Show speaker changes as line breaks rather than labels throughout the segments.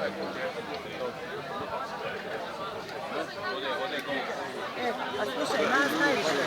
A slušaj, nas najviše.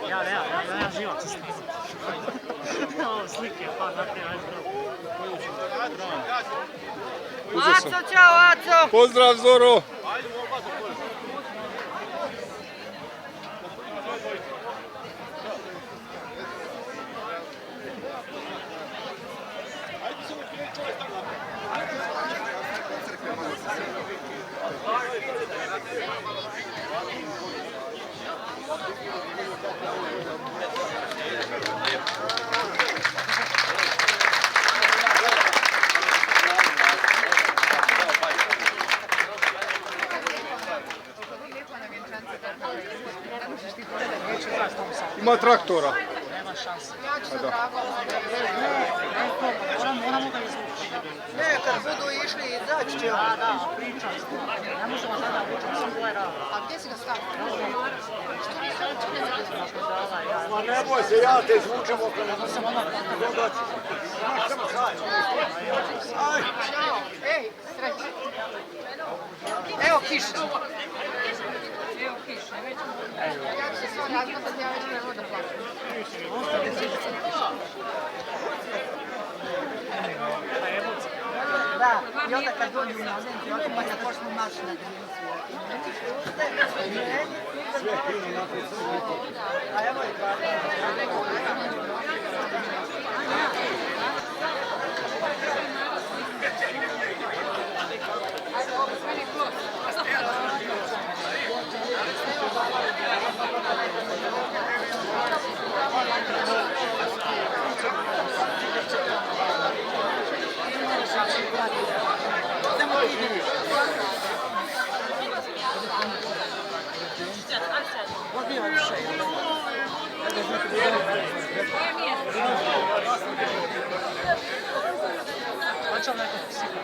Ja živac snimam. Ovo slike, pa naprije
Aco, čao, Aco!
Pozdrav, Zoro! Ima traktora.
Nema šanse. Moramo ga izvući.
Ne, kad budu išli izaći će.
Da, pričam. Ne možemo sada učiti, sam gledaj rada.
A gdje si ga stavio?
Ma ne boj se, ja te izvučem oko ne
Sam onda
Ćao. Ej, sreće. Evo kiša. Evo kiša. Ja ću se sve razmatati, ja već ne mogu da plaćam.
Da, i onda kad dođu na Zenci, onda pa kad počnu marš na Drinci.
sve fino naprijed.
A evo je
Hoćem neko sigurno.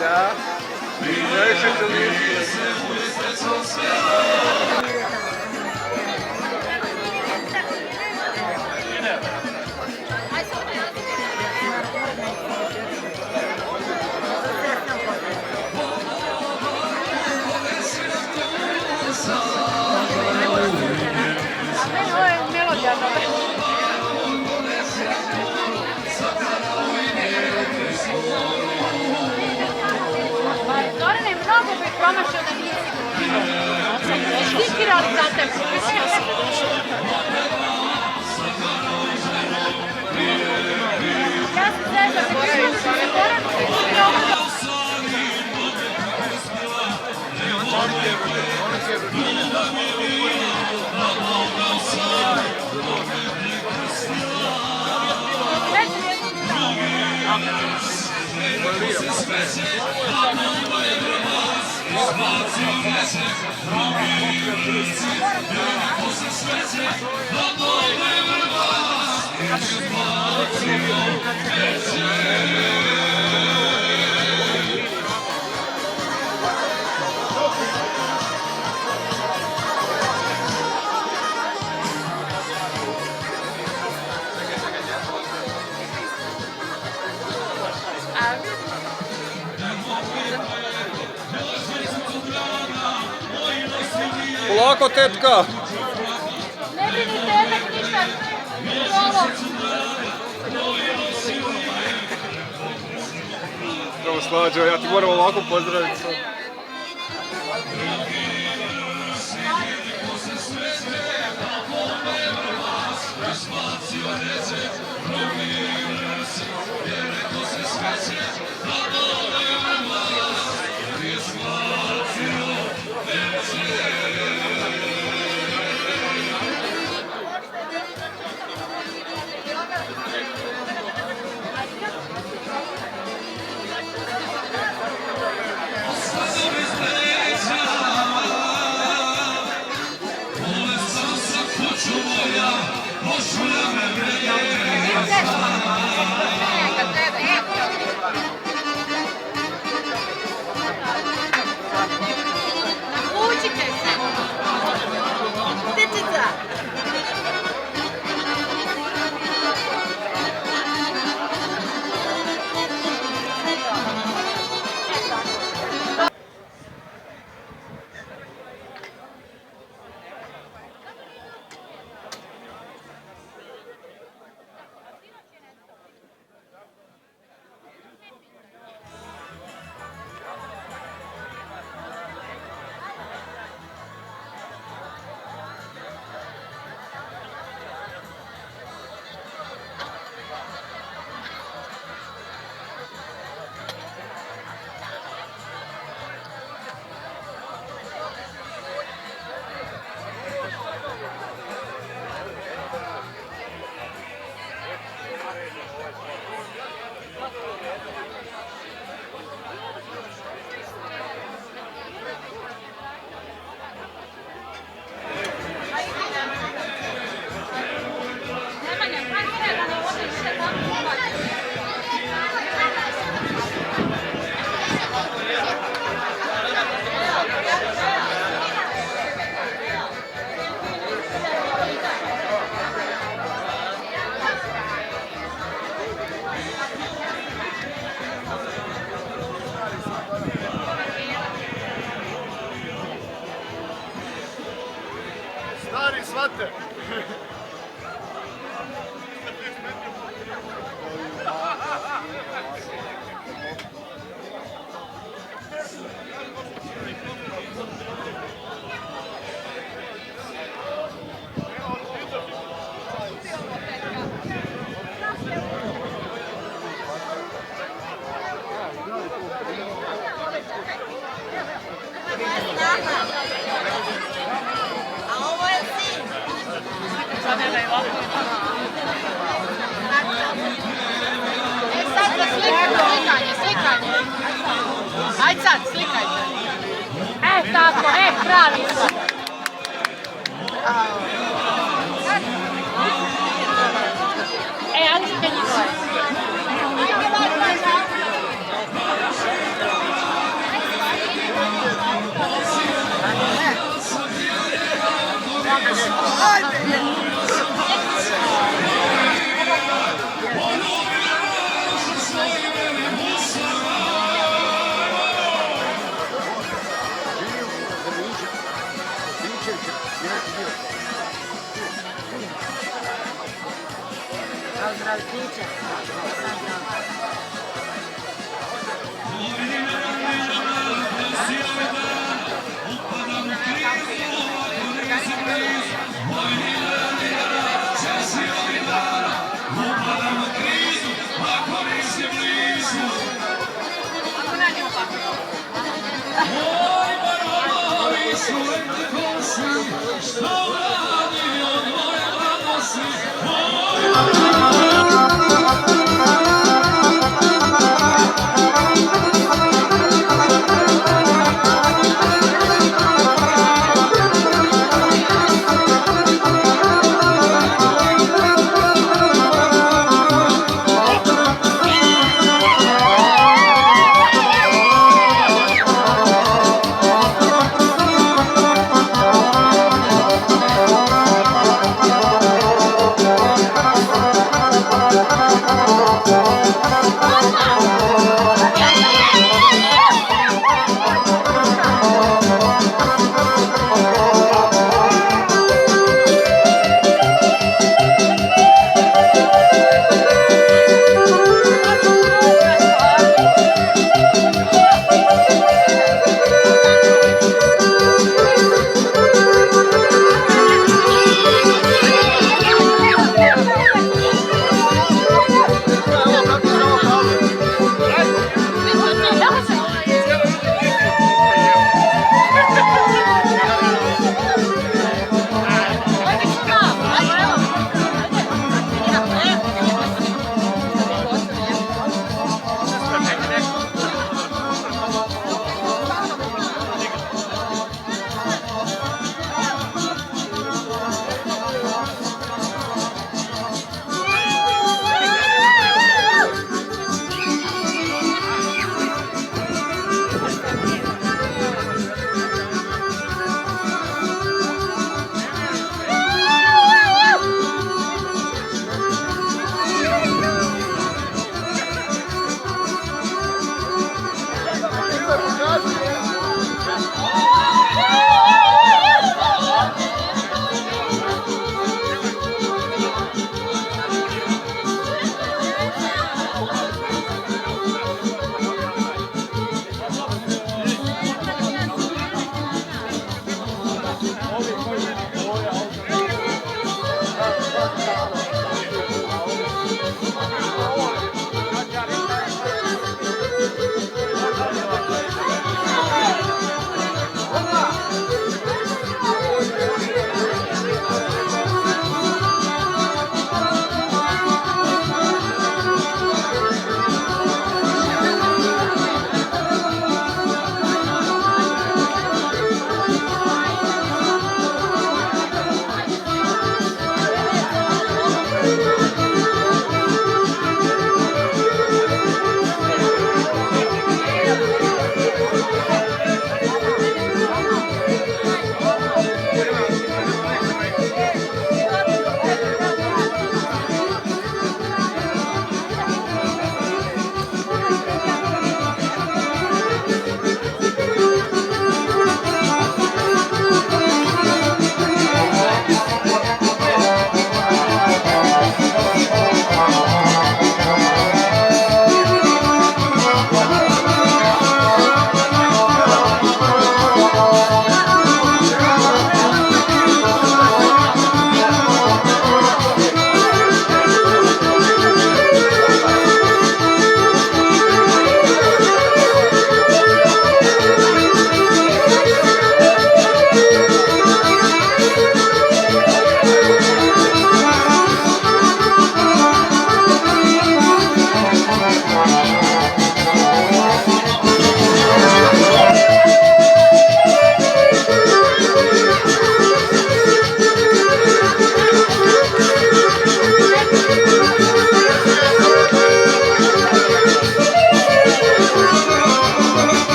Da. Najviše televizije.
Zorane, mnogo bi promašao da nije sigurno. Stikirali za tebe. Ja se zezam, ne možeš se zaboraviti.
Polako, tetka!
Ne brinite, enak ništa. Prolo.
Evo Slađo, ja ti moram ovako pozdraviti.
Navučite se. Dječica.
Stari, svate!
A ovo je sin. E sad za slikanje. Ajde sad, slikajte. Tako, pravi sad. Ajde ste njihove.
Zdravljiče.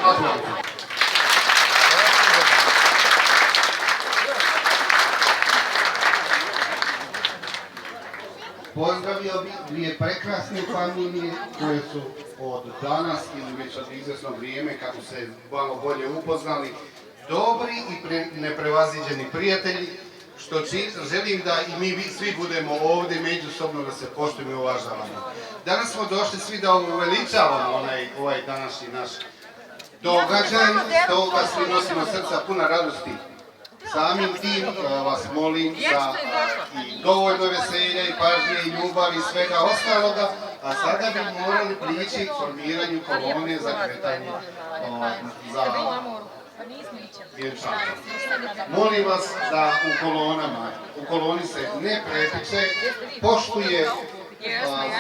aplauze. Pozdravio bih dvije prekrasne familije koje su od danas ili već od izvjesnog vrijeme, kako se malo bolje upoznali, dobri i neprevaziđeni prijatelji, što želim da i mi svi budemo ovdje međusobno, da se poštujemo i uvažavamo. Danas smo došli svi da uveličavamo ovaj današnji naš događaj, stoga svi nosimo srca puna radosti. Samim tim vas molim za i dovoljno veselja i pažnje i ljubavi i svega ostaloga, a sada bi morali prići formiranju kolone za kretanje za vjenčanje. Molim vas da u koloni se ne pretiče, poštuje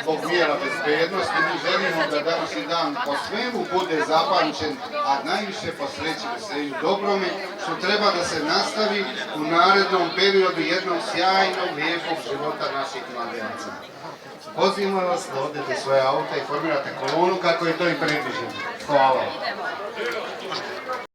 zbog mjera bezbednosti. Mi želimo da današnji dan po svemu bude zapamćen, a najviše po sreći, veselju, dobrome, što treba da se nastavi u narednom periodu jednog sjajnog, lijepog života naših mladenaca. Pozivam vas da odete svoje auta i formirate kolonu kako je to i predviđeno. Hvala.